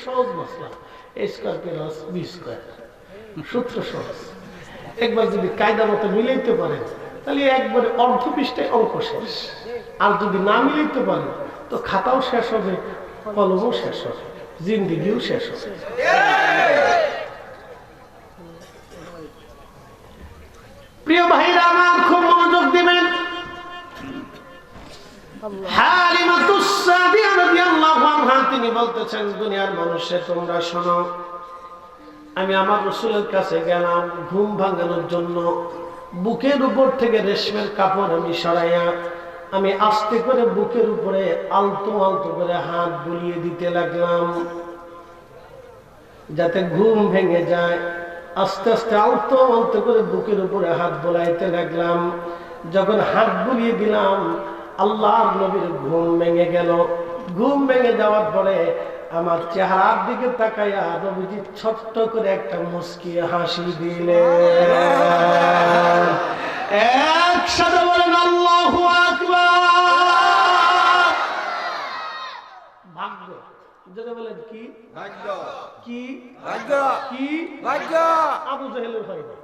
সহজ মশলা, a square plus b square, সূত্র সহজ। একবার যদি কায়দা মতো মিলাইতে পারেন তাহলে একবারে অর্ধ পৃষ্ঠায় অঙ্ক শেষ। আর যদি না মিলাইতে পারেন তো খাতাও শেষ হবে, কলমও শেষ হবে, জিন্দেগিও শেষ হবে। প্রিয় ভাইরা আমার, খুব মনোযোগ দিবেন। হালিমাতুস সাদিয়া রাদিয়াল্লাহু আনহা তিনি বলতেছেন, দুনিয়ার মানুষে তোমরা শোনো, আমি আমার রাসূলের কাছে গেলাম ঘুম ভাঙানোর জন্য। বুকের উপর থেকে রেশমের কাপড় আমি সরাইয়া আমি আস্তে করে বুকের উপরে আলতো আলতো করে হাত বুলিয়ে দিতে লাগলাম যাতে ঘুম ভেঙে যায়। আস্তে আস্তে আলতো আলতো করে বুকের উপরে হাত বোলাইতে লাগলাম। যখন হাত বুলিয়ে দিলাম আল্লাহর নবীর ঘুম ভেঙে গেল। ঘুম ভেঙে যাওয়ার পরে আমার চেহারার দিকে তাকাইয়া নবীজি ছোট্ট করে একটা মুস্কি হাসি দিলেন। একসাথে বলেন আল্লাহু আকবার। ভাগ্য, যেটা বলেন কি ভাগ্য, কি ভাগ্য, কি ভাগ্য। আবু জাহেলের হয় নাই,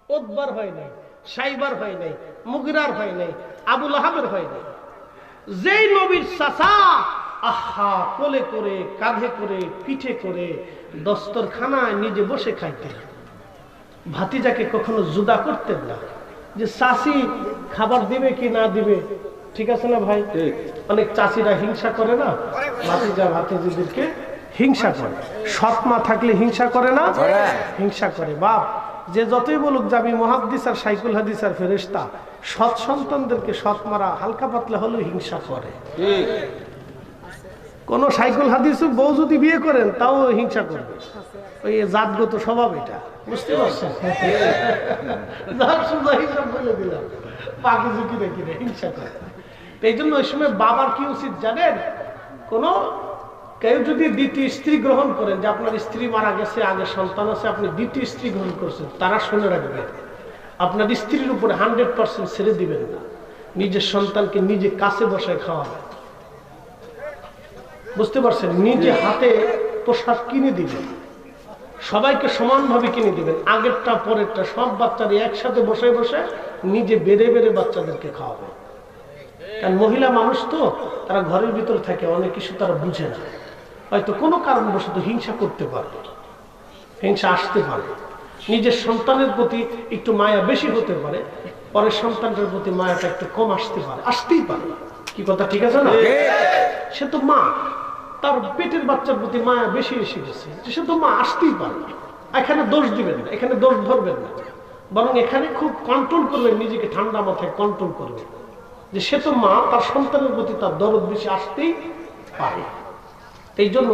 উতবার হয় নাই, সাইবার হয় নাই, মুগিরার হয় নাই, আবু লাহাবের হয় নাই। যেই নবীর চাচা আহা কোলে করে, কাঁধে করে, পিঠে করে দস্তরখানায় নিজে বসে খাইতেন, ভাতিজাকে কখনো জুদা করতেন না যে চাচি খাবার দিবে কি না দিবে। ঠিক আছে না ভাই? অনেক চাচিরা হিংসা করে না, ভাতিজা ভাতিজিদেরকে হিংসা করে। সৎ মা থাকলে হিংসা করে না? হিংসা করে। বাপ যে যতই বলুক যে আমি মুহাদ্দিস আর সাইকুল হাদিস আর ফেরেশতা, সৎ সন্তানদেরকে সৎ মারা হালকা পাতলা হলেও হিংসা করে। কোন সাইকুল হাদিস বউ যদি বিয়ে করেন তাও হিংসা করবে, ওই জাতগত স্বভাব এটা, বুঝতে পারছেন? বলে দিলাম বাকি ঝুঁকি রেখে হিংসা করে। এই জন্য ওই সময় বাবার কি উচিত জানেন? কোন কেউ যদি দ্বিতীয় স্ত্রী গ্রহণ করেন, যে আপনার স্ত্রী মারা গেছে, আগে সন্তান আছে, আপনি দ্বিতীয় স্ত্রী গ্রহণ করছেন, তারা শুনে রাখবেন আপনার স্ত্রীর উপরে 100% ছেড়ে দিবেন না। নিজের সন্তানকে নিজে কাছে বসায় খাওয়াবেন, বুঝতে পারছেন? নিজে হাতে পোশাক কিনে দিবেন, সবাইকে সমানভাবে কিনে দিবেন, আগেরটা পরেরটা সব বাচ্চাদের একসাথে বসে বসে নিজে বেড়ে বেড়ে বাচ্চাদেরকে খাওয়াবে। কারণ মহিলা মানুষ তো, তারা ঘরের ভিতরে থাকে, অনেক কিছু তারা বুঝে না, হয়তো কোনো কারণবশত হিংসা করতে পারে, হিংসা আসতে পারে। নিজের সন্তানের প্রতি একটু মায়া বেশি হতে পারে, পরের সন্তানটার প্রতি মায়াটা একটু কম আসতে পারে, আসতেই পারে। কি কথা ঠিক আছে না? সে তো মা, তার পেটের বাচ্চার প্রতি মায়া বেশি এসে গেছে, সে তো মা, আসতেই পারে। এখানে দোষ দিবেন না, এখানে দোষ ধরবেন না, বরং এখানে খুব কন্ট্রোল করবেন, নিজেকে ঠান্ডা মাথায় কন্ট্রোল করবেন যে সে তো মা, তার সন্তানের প্রতি তার দরদ বেশি আসতেই পারে। এই জন্য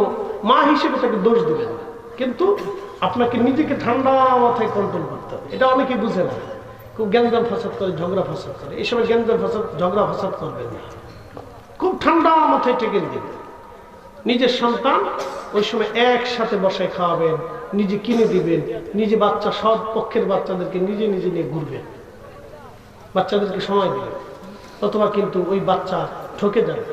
মা হিসেবে তাকে দোষ দিবেন না, কিন্তু আপনাকে নিজেকে ঠান্ডা মাথায় কন্ট্রোল করতে হবে। এটা অনেকে বুঝে না, খুব গ্যাঞ্জাম ফাসাদ করে, ঝগড়া ফাসাদ করে। এই সময় গ্যাঞ্জাম ফাসাদ, ঝগড়া ফাসাদ করবেন না, খুব ঠান্ডা মাথায় টেকেন দিবেন। নিজের সন্তান ওই সময় একসাথে বসায় খাওয়াবেন, নিজে কিনে দিবেন, নিজে বাচ্চা, সব পক্ষের বাচ্চাদেরকে নিজে নিজে নিয়ে ঘুরবেন, বাচ্চাদেরকে সময় দিবেন, অথবা কিন্তু ওই বাচ্চা ঠকে যাবে,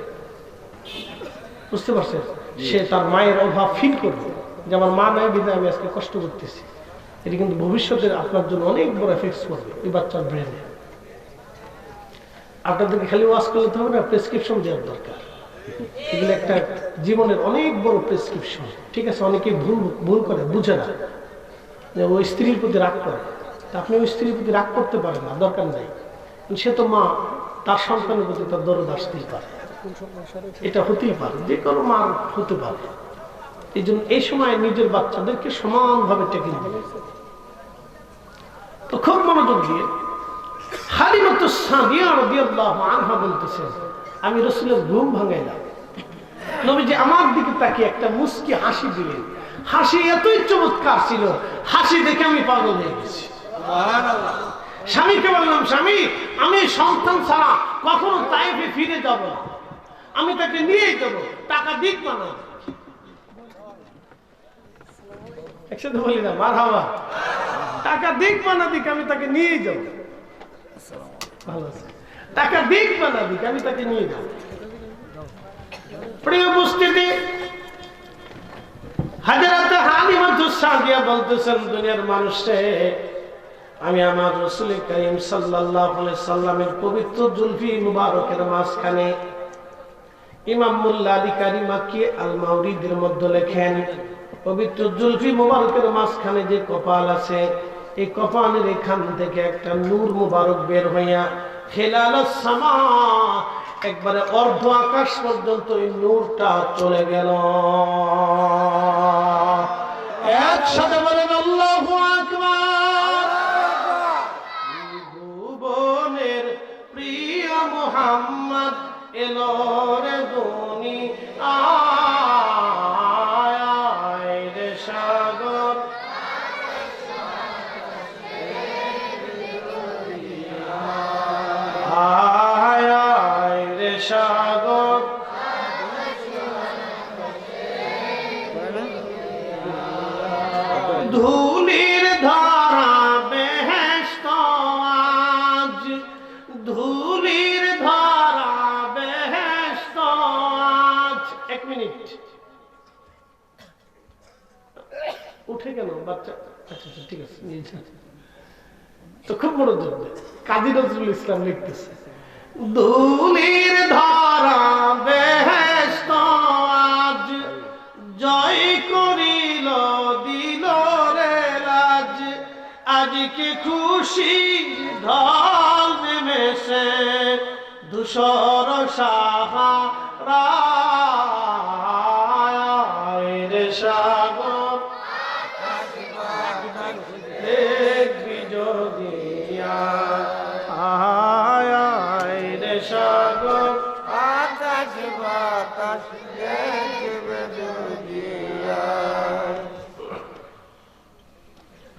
বুঝতে পারছেন? সে তার মায়ের অভাব ফিল করবে যে আমার মা নাই বিধায় আমি আজকে কষ্ট করতেছি। এটি কিন্তু ভবিষ্যতে আপনার জন্য অনেক বড় এফেক্ট করবে ওই বাচ্চার ব্রেনে। আপনাদেরকে খালি ওয়াজ করতে হবে না, প্রেসক্রিপশন দেওয়ার দরকার। এগুলো একটা জীবনের অনেক বড় প্রেসক্রিপশন। ঠিক আছে, অনেকেই ভুল করে, বুঝে না যে ওই স্ত্রীর প্রতি রাগ করে। তা আপনি ওই স্ত্রীর প্রতি রাগ করতে পারেন না, দরকার নেই। সে তো মা, তার সন্তানের প্রতি তার দরদ আসতেই পারে, এটা হতেই পারে, যে কোনো মা হতে পারে। এই জন্য এই সময় নিজের বাচ্চাদেরকে সমানভাবে টেকে দিবে। তো খুব মনোযোগ দিয়ে হালিমাতুস সাদিয়া রাদিয়াল্লাহু আনহা বলতেছেন, আমি রাসূলের ঘুম ভাঙাইলাম। নবীজি আমার দিকে তাকিয়ে একটা মুস্কি হাসি দিলেন। হাসি এতই চমৎকার ছিল, হাসি দেখে আমি পাগল হয়ে গেছি। সুবহানাল্লাহ। স্বামীকে বললাম, স্বামী আমি সন্তান ছাড়া কখনো তাইফে ফিরে যাব না, আমি তাকে নিয়েই যাবো, টাকা দিক মানা। একসাথে বলি না মারহাবা, টাকা দিক মানা দিক, আমি তাকে নিয়েই যাবো। ভালো আছে, টাকা দিক মানা দিক, আমি তাকে নিয়ে যাবো। প্রিয় উপস্থিতি, সাদিয়া বলতেছেন, দুনিয়ার মানুষে আমি আমার রাসূল করিম সাল্লাল্লাহু আলাইহি সাল্লামের পবিত্র জুলফি মুবারকের মাঝখানে, ইমাম মুল্লা আলী কারি মাক্কি আল মাওরিদের মধ্যে লেখেন, পবিত্র জুলফি মুবারকের মাঝখানে যে কপাল আছে, এই কপালের এখান থেকে একটা নূর মুবারক বের হইয়া খেলালাস সামা, একবারে অর্ধ আকাশ পর্যন্ত এই নূরটা চলে গেল। একসাথে বলেন আল্লাহু আকবার। ভুবনের প্রিয় মুহাম্মদ এলো রে দুনি আয় রে সাগর, আয় রে সাগর, ধুলির ধারা বেহেশত আজ, ধুলির ধারা বেহেশত আজ। এক মিনিট, উঠে গেল বাচ্চা। আচ্ছা আচ্ছা ঠিক আছে, নিয়ে যান। তো খুব মনোযোগ দেন, কাজী নজরুল ইসলাম লিখতেছে, ধুলির ধারা বেহেশত আজ, জয় করিল দিল রে লাজ, আজকে খুশি ঢল নেমেছে ধূসর সাহারা রে সাগর, দেখবি যদি আয় রে সাগর, আকাশ বাতাস দেখবে যদি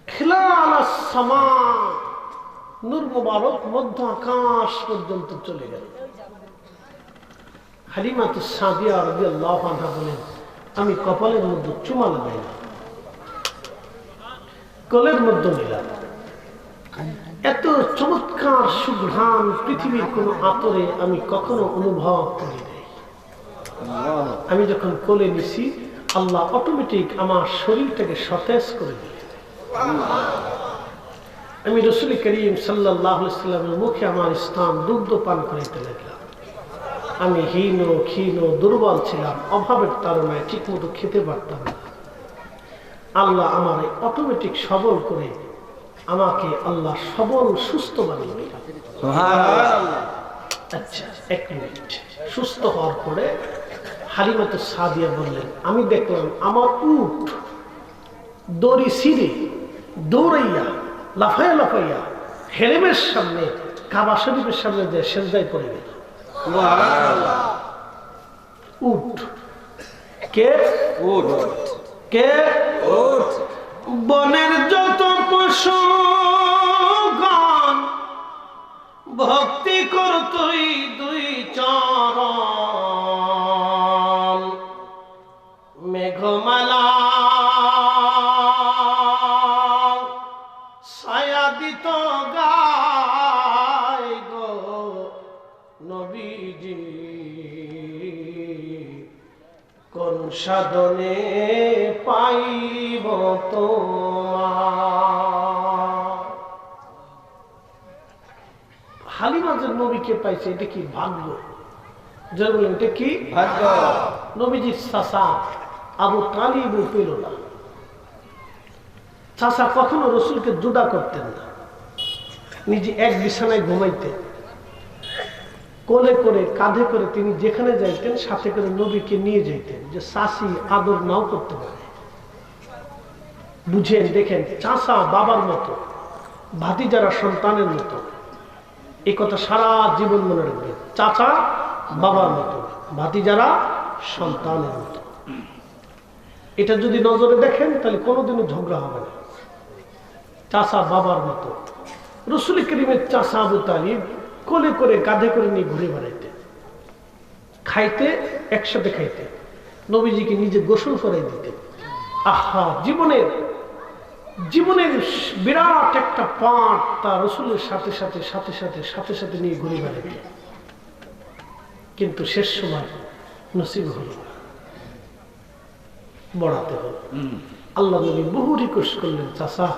খিলালাস সামা, নূর মুবারক মধ্য আকাশ পর্যন্ত চলে গেল। হালিমাতুস সাদিয়া রাদিয়াল্লাহু আনহা বলেন, আমি কপালের মধ্যে চুমা লাগাইলাম, কোলের মধ্যে নিলাম। এত চমৎকার সুঘ্রাণ পৃথিবীর কোন আতরে আমি কখনো অনুভব করি নাই। আমি যখন কোলে নিছি, আল্লাহ অটোমেটিক আমার শরীরটাকে সতেজ করে দিলেন। আমি রাসূল করিম সাল্লাল্লাহু আলাইহি সাল্লামের মুখে আমার স্থান দুগ্ধ পান করাইতে লাগলাম। আমি হীন ক্ষীণ দুর্বল ছিলাম, অভাবের তাড়নায় ঠিক মতো খেতে পারতাম না। আল্লাহ আমার অটোমেটিক সবল করে আমাকে আল্লাহ সবল সুস্থ বানিয়ে দিলেন। আচ্ছা এক মিনিট, সুস্থ হওয়ার পরে হালিমাতুস সাদিয়া বললেন, আমি দেখলাম আমার উট দড়ি ছিঁড়ে দৌড়াইয়া লাফাইয়া লাফাইয়া হেরেমের সামনে, কাবা শরীফের সামনে যে সেজদায় পড়ে গেল। উট কে? উট কে? উট। বনের যত পশু গান ভক্তি করতই দুই চরণ, মেঘমালা ছায়া দিত গায় গো নবীজি, কোন সাধনে পাইব তোমার। হালিমাজের নবীকে পাইছে, এটা কি ভাগ্য? যারা বলেন এটা কি ভাগ্য? নবীজির চাচা আবু তালিব পেল না। চাচা কখনো রসুলকে জুদা করতেন না, নিজে এক বিছানায় ঘুমাইতেন, কোলে করে কাঁধে করে তিনি যেখানে যাইতেন সাথে করে নবীকে নিয়ে যাইতেন, যে চাচি আদর নাও করতে পারে। বুঝেন, দেখেন, চাচা বাবার মতো, ভাতিজারা সন্তানের মতো, এই কথা সারা জীবন মনে রাখবেন। চাচা বাবার মতো, ভাতিজারা সন্তানের মতো। এটা যদি নজরে দেখেন তাহলে কোনোদিনও ঝগড়া হবে না। চাচা বাবার মতো। রাসূল করিমের চাচা আবু তালিব কোলে করে কাঁধে করে নিয়ে ঘুরে বেড়াইতে, খাইতে একসাথে খাইতে, নবীজিকে নিজে গোসল করাই দিতে। আহা, জীবনের বিরাট একটা পাঠ তার রাসূলের সাথে সাথে সাথে সাথে সাথে সাথে নিয়ে ঘুরে বেড়াইতে, কিন্তু শেষ সময় নসিব হল না। বড়াতে হবে। আল্লাহ নবী বহু রিকোয়েস্ট করলেন, চাচা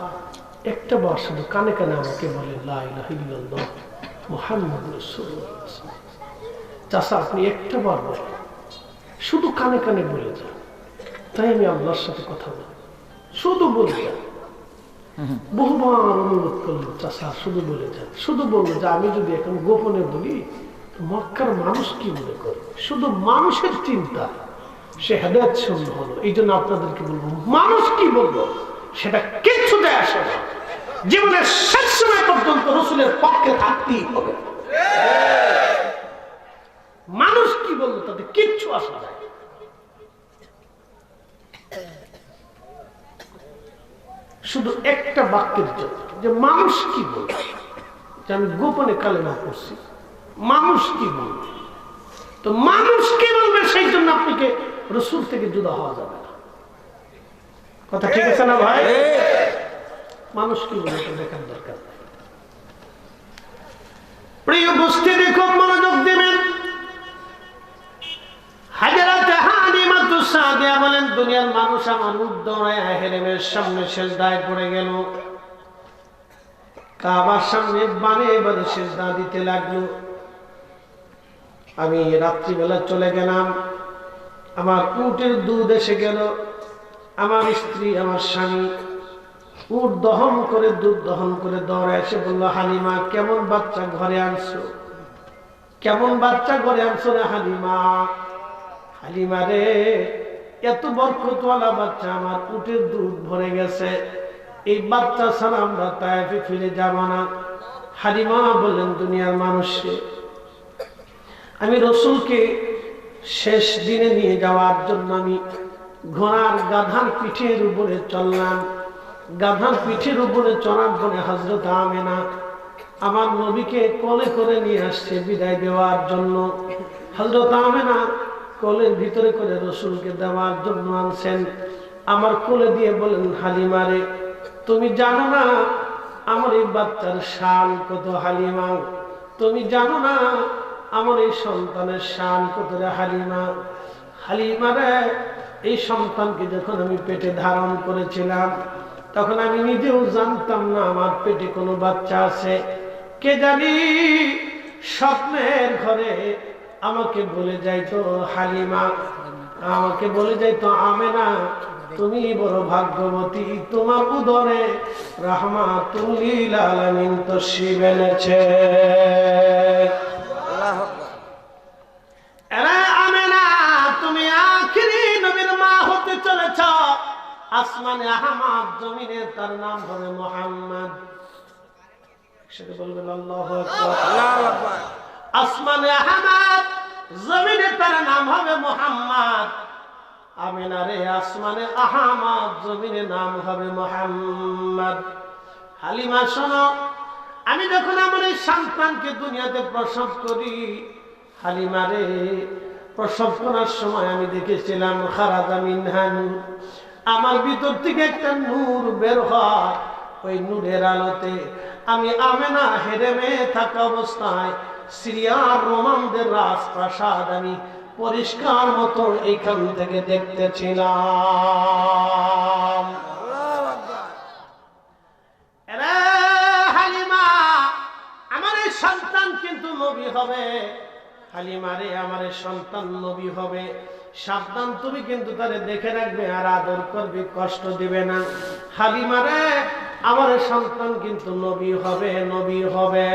একটা বার শুধু কানে কানে আমাকে বলেন লা ইলাহা ইল্লাল্লাহ মুহাম্মাদুর রাসূলুল্লাহ। চাচা আপনি একটা বার বলেন, শুধু কানে কানে বলে যান, তাই আমি আল্লাহর সাথে কথা বলি, শুধু বলে যান। বহুবার অনুরোধ করলেন, চাচা শুধু বলে যান। শুধু বললো যে আমি যদি এখন গোপনে বলি মক্কার মানুষ কি মনে করে, শুধু মানুষের চিন্তা সে হেদায়েত শূন্য হলো। এই জন্য আপনাদেরকে বলবো, মানুষ কি বলবো সেটা কিচ্ছু দেয় আসে না। জীবনের শেষ সময় পর্যন্ত রাসূলের পক্ষে থাকতেই হবে। মানুষ কি বললো তাতে কিচ্ছু আসে না। শুধু একটা বাক্যের জন্য যে মানুষ কি বলবে, যে আমি গোপনে কালেমা পড়ছি, মানুষ কি বলবে। তো মানুষ কি বলবে সেই জন্য আপনাকে রাসূল থেকে জুদা হওয়া যাবে না। কথা ঠিক আছে না ভাই? মানুষ কি বলবে দেখার দরকার। প্রিয় উপস্থিতি খুব মনোযোগ দেবেন। হাজরাতে হালিমাতুস সাদিয়া বলেন, দুনিয়ার মানুষ আমার রূপ দৌড়ায় হেরেমের সামনে সেজদায় পড়ে গেল, কাবার সামনে বানে বানে সেজদা দিতে লাগলো। আমি রাত্রিবেলা চলে গেলাম, আমার উটের দুধ এসে গেল। আমার স্ত্রী আমার স্বামী উট দহন করে দুধ দহন করে দৌড়ে এসে বলল, হালিমা কেমন বাচ্চা ঘরে আনছো, কেমন বাচ্চা ঘরে আনছো রে হালিমা। হালিমা রে এত বরকতওয়ালা বাচ্চা, আমার উটের দুধ ভরে গেছে, এই বাচ্চা ছাড়া আমরা তায়েফে ফিরে যাব না। হালিমা বললেন, দুনিয়ার মানুষকে আমি রাসূলকে শেষ দিনে নিয়ে যাওয়ার জন্য আমি ঘোড়ার গাধার পিঠের উপরে চললাম। গাধার পিঠের উপরে চড়ার পরে হযরত আমেনা আমার নবীকে কোলে করে নিয়ে আসছে বিদায় দেওয়ার জন্য। হযরত আমেনা কোলের ভিতরে করে রাসূলকে দেওয়ার জন্য আনছেন। আমার কোলে দিয়ে বলেন, হালিমা রে তুমি জানো না আমার এই বাচ্চার শান কত হালিমা, তুমি জানো না আমার এই সন্তানের শান কত রে হালিমা। হালিমা রে এই সন্তানকে যখন আমি পেটে ধারণ করেছিলাম তখন আমি নিজেও জানতাম না আমার পেটে কোনো বাচ্চা আছে। কে জানি স্বপ্নের ঘরে আমাকে বলে যাইতো হালিমা, আমাকে বলে যাইতো আমেনা তুমি বড় ভাগ্যবতী, তোমার উদরে রাহমাতুল লিল আলামিন তশরিফ এনেছে। আল্লাহু আকবার। এরা আমেনা তুমি আখিরি নবীর মা হতে চলেছ। আসমানে আহমদ, জমিনে তার নাম হবে মুহাম্মদ। সেটা বলবেন আল্লাহু আকবার। আল্লাহু আকবার। আসমানে আহমদ, জমিনে তার নাম হবে মুহাম্মদ। আমিনা রে আসমানে আহমদ, জমিনে নাম হবে মুহাম্মদ। হালিমা শোনো, আমি যখন আমার এই সন্তানকে দুনিয়াতে প্রসব করি, হালিমা রে প্রসব করার সময় আমি দেখেছিলাম খারাজা মিনহা নূর, আমার ভিতর থেকে একটা নূর বের হয়। ওই নূরের আলোতে আমি আমেনা হেরেমে থাকা অবস্থায় সিরিয়ার রোমানদের রাজপ্রাসাদ আমি পরিষ্কার মতো এইখান থেকে দেখতেছিলাম। আল্লাহু আকবার। এরে হালিমা, আমার এই সন্তান কিন্তু নবী হবে। হালিমা রে আমার এই সন্তান নবী হবে, সাবধান তুমি কিন্তু তারে দেখে রাখবে আর আদর করবে, কষ্ট দিবে না। হালিমা রে আমার এই সন্তান কিন্তু নবী হবে, নবী হবে।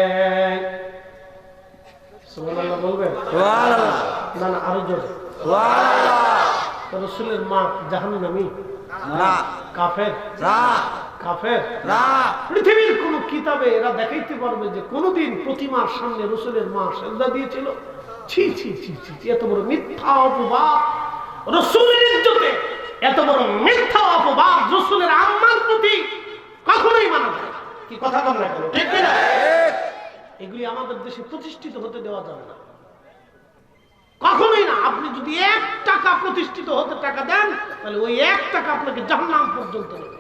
সুবহানাল্লাহ বলবেন? সুবহানাল্লাহ। না না আরো জোরে। সুবহানাল্লাহ। রাসূলের মা জাহান্নামী না, কাফের না, কাফের না। পৃথিবীর কোন কিতাবে এরা দেখাইতে পারবে যে কোনদিন প্রতিমার সামনে রাসূলের মা সেজদা দিয়েছিল? ছি ছি ছি ছি, এত বড় মিথ্যা অপবাদ রাসূলের ইজ্জতে, এত বড় মিথ্যা অপবাদ রাসূলের আম্মার প্রতি কখনোই মানা যায় না। কি কথা বল না কেন? ঠিক না? এগুলি আমাদের দেশে প্রতিষ্ঠিত হতে দেওয়া যাবে না, কখনোই না। আপনি যদি 1 টাকা প্রতিষ্ঠিত হতে টাকা দেন তাহলে ওই 1 টাকা আপনাকে জাহান্নাম পর্যন্ত নেবে।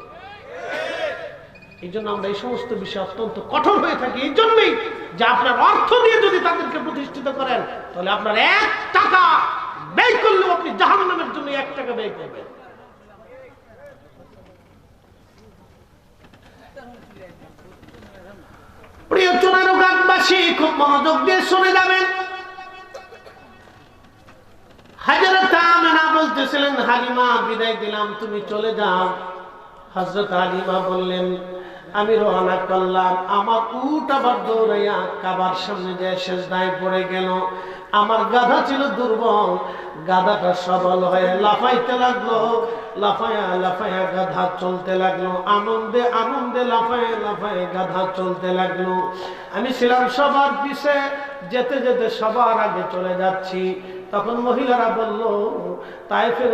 এই জন্য আমরা এই সমস্ত বিষয়ে অত্যন্ত কঠোর হয়ে থাকি। এই জন্যই যে আপনার অর্থ দিয়ে যদি তাদেরকে প্রতিষ্ঠিত করেন তাহলে আপনার 1 টাকা ব্যয় করলেও আপনি জাহান্নামের জন্য 1 টাকা ব্যয় করবেন। প্রিয় চুনারু গ্রামবাসী, খুব মনোযোগ দিয়ে শুনে যাবেন। হযরত আমিনা বলতেছিলেন, হালিমা বিদায় দিলাম, তুমি চলে যাও। হযরত হালিমা বললেন, আমি রওনা করলাম। আমার উট আবার দৌড়াইয়া কাবার সামনে যায় সেজদায় পড়ে গেল। আমার গাধা ছিল দুর্বল, গাধাটা সবল হয়ে লাফাইতে লাগলো। লাফায়া লাফায়া গাধা চলতে লাগলো, আনন্দে আনন্দে লাফায় লাফায় গাধা চলতে লাগলো। আমি ছিলাম সবার পিছে, যেতে যেতে সবার আগে চলে যাচ্ছি। তখন মহিলারা বলল, তায়েফের